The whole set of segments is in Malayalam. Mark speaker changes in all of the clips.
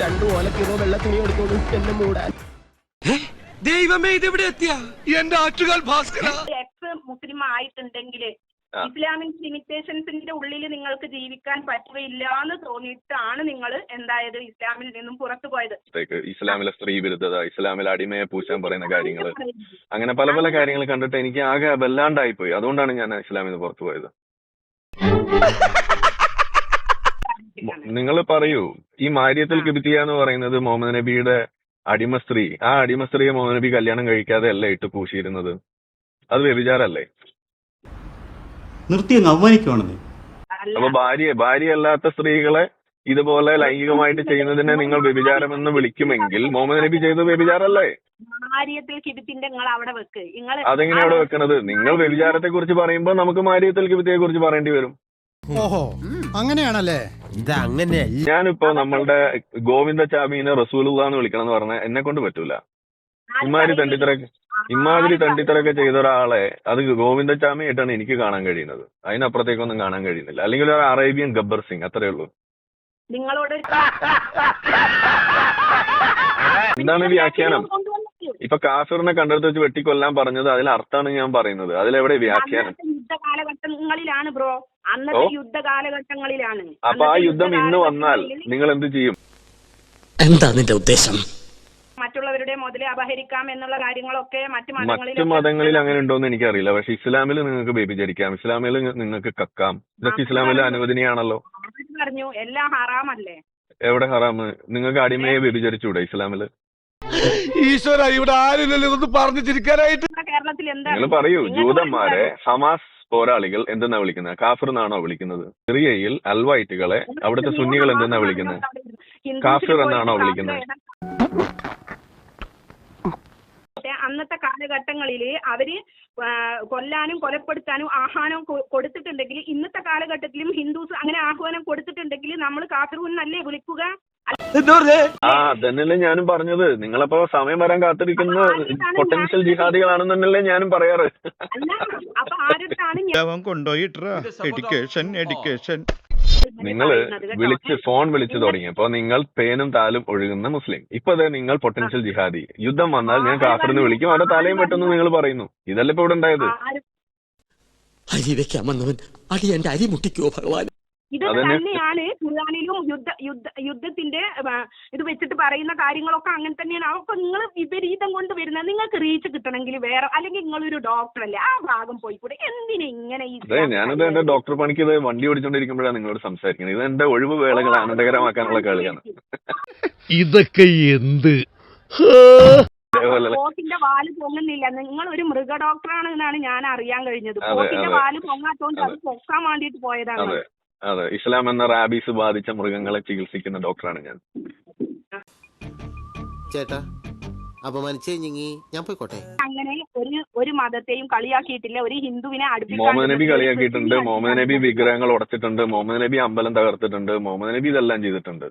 Speaker 1: രണ്ടു ഓലക്കിലോ വെള്ള തുണി എടുത്തോളൂ എന്നെ മൂടാൻ.
Speaker 2: ദൈവമേ ഇതെവിടെ എത്തിയ എന്റെ ആറ്റുകാൽ ഭാസ്കര.
Speaker 3: എക്സ് മുസ്ലിം ആയിട്ടുണ്ടെങ്കിൽ ഇസ്ലാമിക് ലിമിറ്റേഷൻസിന്റെ ഉള്ളിൽ നിങ്ങൾക്ക് ജീവിക്കാൻ പറ്റുകയില്ല എന്ന് തോന്നിയിട്ടാണ് നിങ്ങൾ എന്തായത് ഇസ്ലാമിൽ നിന്നും പുറത്തു പോയത്.
Speaker 4: ഇസ്ലാമിലെ സ്ത്രീ വിരുദ്ധത, ഇസ്ലാമിലെ അടിമയെ പൂശാൻ പറയുന്ന കാര്യങ്ങൾ, അങ്ങനെ പല പല കാര്യങ്ങൾ കണ്ടിട്ട് എനിക്ക് ആകെ വല്ലാണ്ടായിപ്പോയി. അതുകൊണ്ടാണ് ഞാൻ ഇസ്ലാമിൽ നിന്ന് പുറത്തു പോയത്. നിങ്ങൾ പറയൂ, ഈ മാരിയത്തുൽ കിബ്തിയ എന്ന് പറയുന്നത് മുഹമ്മദ് നബിയുടെ അടിമ സ്ത്രീ, ആ അടിമ സ്ത്രീയെ മുഹമ്മദ് നബി കല്യാണം കഴിക്കാതെ അല്ല ഇട്ട് പൂശിയിരുന്നത്. അത് വ്യഭിചാരല്ലേ?
Speaker 5: നിർത്തി അങ്ങ് അവമാനിക്കുവാണെന്നേ.
Speaker 4: അപ്പൊ ഭാര്യയല്ലാത്ത സ്ത്രീകളെ ഇതുപോലെ ലൈംഗികമായിട്ട് ചെയ്യുന്നതിനെ നിങ്ങൾ വ്യഭിചാരമെന്ന് വിളിക്കുമെങ്കിൽ മുഹമ്മദ് നബി ചെയ്തത് വ്യഭിചാരല്ലേ? അതെങ്ങനെ അവിടെ വെക്കണത്? നിങ്ങൾ വ്യഭിചാരത്തെ കുറിച്ച് പറയുമ്പോൾ നമുക്ക് മാരിയത്തുൽ കിബ്തിയെ കുറിച്ച് പറയേണ്ടി വരും.
Speaker 6: ഓഹോ, അങ്ങനെയാണല്ലേ?
Speaker 4: ഞാനിപ്പോ നമ്മളുടെ ഗോവിന്ദചാമീനെ റസൂലുള്ളാഹ് എന്ന് വിളിക്കണം എന്ന് പറഞ്ഞാൽ എന്നെ കൊണ്ട് പറ്റൂല. ഇമാതിരി തണ്ടിത്തരൊക്കെ ചെയ്ത ഒരാളെ അത് ഗോവിന്ദചാമിയായിട്ടാണ് എനിക്ക് കാണാൻ കഴിയുന്നത്. അതിനപ്പുറത്തേക്കൊന്നും കാണാൻ കഴിയുന്നില്ല. അല്ലെങ്കിൽ ഒരു അറേബ്യൻ ഗബ്ബർ സിംഗ്, അത്രേ ഉള്ളൂ. എന്താണ് വ്യാഖ്യാനം? ഇപ്പൊ കാഫിറിനെ കണ്ടെടുത്ത് വെച്ച് വെട്ടിക്കൊല്ലാൻ പറഞ്ഞത് അതിൽ അർത്ഥാണ് ഞാൻ പറയുന്നത്. അതിലെവിടെ വ്യാഖ്യാനം?
Speaker 3: യുദ്ധകാലഘട്ടങ്ങളിലാണ് ബ്രോ, അന്നത്തെ യുദ്ധകാലഘട്ടങ്ങളിലാണ്.
Speaker 4: അപ്പൊ ആ യുദ്ധം ഇന്ന് വന്നാൽ നിങ്ങൾ എന്ത് ചെയ്യും?
Speaker 1: എന്താ നിന്റെ ഉദ്ദേശം?
Speaker 3: മറ്റുള്ളവരുടെ മുതലേ അപഹരിക്കാം എന്നുള്ള കാര്യങ്ങളൊക്കെ മറ്റു
Speaker 4: മതങ്ങളിൽ അങ്ങനെ ഉണ്ടോന്ന് എനിക്കറിയില്ല. പക്ഷെ ഇസ്ലാമിൽ നിങ്ങൾക്ക് വ്യഭിചരിക്കാം, ഇസ്ലാമിൽ നിങ്ങൾക്ക് കക്കാം, ഇതൊക്കെ ഇസ്ലാമിൽ അനുവദനീയാണല്ലോ.
Speaker 3: പറഞ്ഞു എല്ലാം ഹറാമല്ലേ?
Speaker 4: എവിടെ ഹറാമ്? നിങ്ങൾക്ക് അടിമയെ വ്യഭിചരിച്ചൂടെ ഇസ്ലാമില്?
Speaker 2: ഈശ്വര, ഇവിടെ ആരില്ലല്ലോ ഇതൊന്ന് പറഞ്ഞു ചിരിക്കാനായിട്ട്.
Speaker 3: കേരളത്തിൽ എന്താ
Speaker 4: നിങ്ങൾ പറയൂ, ജൂതന്മാരെ ഹമാസ് പോരാളികൾ എന്തെന്നാ വിളിക്കുന്നത്? കാഫിർ എന്നാണോ വിളിക്കുന്നത്? സിറിയയിൽ അൽവൈറ്റുകളെ അവിടുത്തെ സുന്നികൾ എന്തെന്നാ വിളിക്കുന്നത്? കാഫിർ എന്നാണോ വിളിക്കുന്നത്?
Speaker 3: അന്നത്തെ കാലഘട്ടങ്ങളിൽ അവര് കൊല്ലാനും കൊലപ്പെടുത്താനും ആഹ്വാനം കൊടുത്തിട്ടുണ്ടെങ്കിൽ ഇന്നത്തെ കാലഘട്ടത്തിലും ഹിന്ദുസ് അങ്ങനെ ആഹ്വാനം കൊടുത്തിട്ടുണ്ടെങ്കിൽ നമ്മൾ കാഫിറൂന്നല്ലേ വിളിക്കുക?
Speaker 4: അതന്നല്ലേ ഞാനും പറഞ്ഞത്. നിങ്ങളപ്പോ സമയം വരാൻ കാത്തിരിക്കുന്ന പൊട്ടൻഷ്യൽ ജിഹാദികളാണെന്നല്ലേ ഞാനും പറയാറ്. നിങ്ങള് ഫോൺ വിളിച്ചു തുടങ്ങിയപ്പോ നിങ്ങൾ പേനും താലും ഒഴുകുന്ന മുസ്ലിം. ഇപ്പൊ നിങ്ങൾ പൊട്ടൻഷ്യൽ ജിഹാദി. യുദ്ധം വന്നാൽ ഞാൻ കാഫിറിന് വിളിക്കും, അവരുടെ തലയും വെട്ടെന്ന് നിങ്ങൾ പറയുന്നു. ഇതല്ലേ ഇപ്പൊ ഇവിടെ ഉണ്ടായത്?
Speaker 1: അരി വെക്കാൻ വന്നവൻ അടി എന്റെ അരി മുട്ടിക്കോ ഭഗവാൻ.
Speaker 3: ഇത് തന്നെയാണ് ഖുർആനിലും യുദ്ധത്തിന്റെ ഇത് വെച്ചിട്ട് പറയുന്ന കാര്യങ്ങളൊക്കെ അങ്ങനെ തന്നെയാണ്. അതൊക്കെ നിങ്ങൾ വിപരീതം കൊണ്ട് വരുന്നത്. നിങ്ങൾക്ക് റീച്ച് കിട്ടണമെങ്കിൽ വേറെ, അല്ലെങ്കിൽ നിങ്ങളൊരു ഡോക്ടറല്ലേ, ആ ഭാഗം പോയിക്കൂടെ? എന്തിനാ ഇങ്ങനെ?
Speaker 4: ഞാനത് എന്റെ ഡോക്ടർ പണിക്ക് ഇത് വണ്ടി ഓടിച്ചോണ്ടിരിക്കുമ്പോഴാണ് നിങ്ങളോട് സംസാരിക്കുന്നത്. ഇത് എന്റെ ഒഴിവ് വേളകൾ ആനന്ദകരമാക്കാനുള്ള കളിയാണ്.
Speaker 6: ഇതൊക്കെ എന്ത്
Speaker 3: പോത്തിന്റെ വാല് പൊങ്ങുന്നില്ല. നിങ്ങൾ ഒരു മൃഗ ഡോക്ടറാണ് എന്നാണ് ഞാൻ അറിയാൻ കഴിഞ്ഞത്. പോത്തിന്റെ വാല് പൊങ്ങാത്തോണ്ട് അത് പൊക്കാൻ വേണ്ടിട്ട് പോയതാണ്.
Speaker 4: അതെ, ഇസ്ലാം എന്ന റാബീസ് ബാധിച്ച മൃഗങ്ങളെ ചികിത്സിക്കുന്ന ഡോക്ടറാണ് ഞാൻ.
Speaker 7: ചേട്ടാ, ഞാൻ പോയിക്കോട്ടെ.
Speaker 3: അങ്ങനെ ഒരു മതത്തെയും കളിയാക്കിയിട്ടില്ല, ഒരു ഹിന്ദുവിനെ
Speaker 4: മുഹമ്മദ് നബി കളിയാക്കിയിട്ടുണ്ട്, മുഹമ്മദ് നബി വിഗ്രഹങ്ങൾ ഉടച്ചിട്ടുണ്ട്, മുഹമ്മദ് നബി അമ്പലം തകർത്തിട്ടുണ്ട്, മുഹമ്മദ് നബി ഇതെല്ലാം ചെയ്തിട്ടുണ്ട്.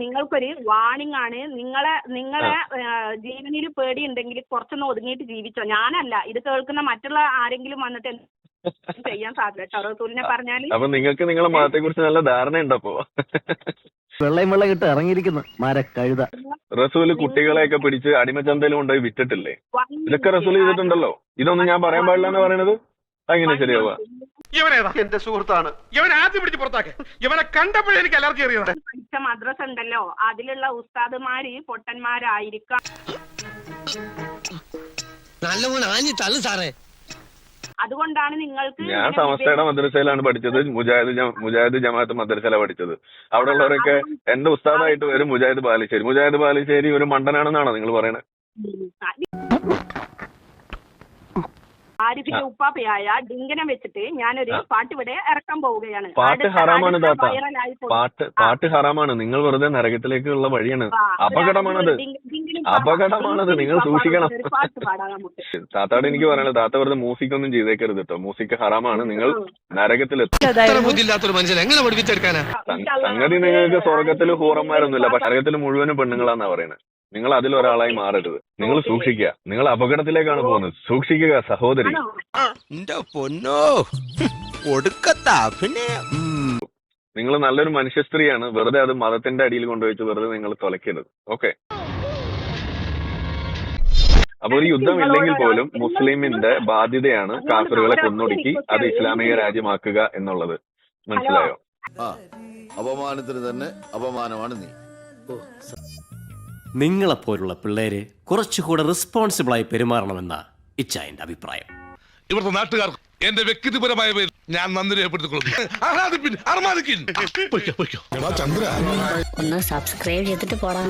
Speaker 3: നിങ്ങൾക്കൊരു വാണിംഗ് ആണ്. നിങ്ങളെ ജീവനിൽ പേടിയുണ്ടെങ്കിൽ കുറച്ചൊന്ന് ഒതുങ്ങിയിട്ട് ജീവിച്ചോ. ഞാനല്ല, ഇത് കേൾക്കുന്ന മറ്റുള്ള ആരെങ്കിലും വന്നിട്ട് ചെയ്യാൻ സാധ്യത റസൂലിനെ പറഞ്ഞാല്.
Speaker 4: അപ്പൊ നിങ്ങൾക്ക് നിങ്ങളെ മതത്തെ കുറിച്ച് നല്ല ധാരണ ഉണ്ടപ്പോ?
Speaker 1: വെള്ളയും വെള്ളം കിട്ട് ഇറങ്ങിയിരിക്കുന്നു മരക്കഴുത.
Speaker 4: റസൂല് കുട്ടികളെയൊക്കെ പിടിച്ച് അടിമച്ചന്തയിൽ കൊണ്ടുപോയി വിറ്റിട്ടില്ലേ? ഇതൊക്കെ റസൂൽ ചെയ്തിട്ടുണ്ടല്ലോ. ഇതൊന്നും ഞാൻ പറയാൻ പാടില്ല എന്ന് പറയുന്നത് അങ്ങനെ ശരിയാവുക?
Speaker 2: ഇവനേതാ? എന്റെ സുഹൃത്താണ്. ഇവൻ ആദ്യം പിടിച്ച് പുറത്താക്കെ. ഇവനെ കണ്ടപ്പോഴേ എനിക്ക് അലർജി അറിയുന്നത്.
Speaker 3: പഠിച്ച മദ്രസ ഉണ്ടല്ലോ, അതിലുള്ള ഉസ്താദുമാര് പൊട്ടന്മാരായിരിക്കാം. അതുകൊണ്ടാണ് നിങ്ങൾക്ക്.
Speaker 4: ഞാൻ സമസ്തയുടെ മദ്രസയിലാണ് പഠിച്ചത്, മുജാഹിദ് ജമാഅത്ത് മദ്രസയിലാണ് പഠിച്ചത്. അവിടെ ഉള്ളവരൊക്കെ എന്റെ ഉസ്താദായിട്ട് വരും മുജാഹിദ് ബാലുശ്ശേരി ഒരു മണ്ടനാണെന്നാണോ നിങ്ങൾ പറയണത്?
Speaker 3: ആരിഫിന്റെ ഉപ്പാപ്പയായ ഡിങ്കനെ വെച്ചിട്ട് ഞാനൊരു പാട്ട് ഇവിടെ ഇറക്കാൻ പോവുകയാണ്.
Speaker 4: പാട്ട് ഹറാമാണ് താത്ത, പാട്ട് ഹറാമാണ്. നിങ്ങൾ വെറുതെ നരകത്തിലേക്കുള്ള വഴിയാണ്. അപകടമാണത്, നിങ്ങൾ സൂക്ഷിക്കണം. താത്താട് എനിക്ക് പറയാനുള്ളത്, താത്ത വെറുതെ മ്യൂസിക്കൊന്നും ചെയ്തേക്കരുത് കേട്ടോ. മ്യൂസിക് ഹറാമാണ്. നിങ്ങൾ നരകത്തിലെത്തും. സംഗതി നിങ്ങൾക്ക് സ്വർഗത്തിൽ ഹൂറന്മാരൊന്നുമില്ല, പക്ഷെ നരകത്തിൽ മുഴുവനും പെണ്ണുങ്ങളാന്നാ പറയുന്നത്. നിങ്ങൾ അതിലൊരാളായി മാറരുത്. നിങ്ങൾ സൂക്ഷിക്കുക. നിങ്ങൾ അപകടത്തിലേക്കാണ് പോകുന്നത്. സൂക്ഷിക്കുക സഹോദരി. നിങ്ങൾ നല്ലൊരു മനുഷ്യ സ്ത്രീയാണ്, വെറുതെ അത് മതത്തിന്റെ അടിയിൽ കൊണ്ടുവച്ച് വെറുതെ നിങ്ങൾ തുലയ്ക്കരുത്. ഓക്കെ, അപ്പൊ ഒരു യുദ്ധം ഇല്ലെങ്കിൽ പോലും മുസ്ലിമിന്റെ ബാധ്യതയാണ് കാഫിറുകളെ കൊന്നൊടുക്കി അത് ഇസ്ലാമിക രാജ്യമാക്കുക എന്നുള്ളത്. മനസ്സിലായോ?
Speaker 5: അപമാനത്തിന് തന്നെ അപമാനമാണ് നീ.
Speaker 8: നിങ്ങളെപ്പോലുള്ള പിള്ളേര് കുറച്ചുകൂടെ റെസ്പോൺസിബിളായി പെരുമാറണമെന്ന ഇച്ചായന്റെ അഭിപ്രായം.
Speaker 9: ഇവിടുത്തെ നാട്ടുകാർക്ക് എന്റെ വ്യക്തിപരമായ പേരിൽ ഞാൻ നന്ദി രേഖപ്പെടുത്തിക്കൊള്ളുന്നു.
Speaker 10: ഒന്ന് സബ്സ്ക്രൈബ് ചെയ്തിട്ട് പോടാ.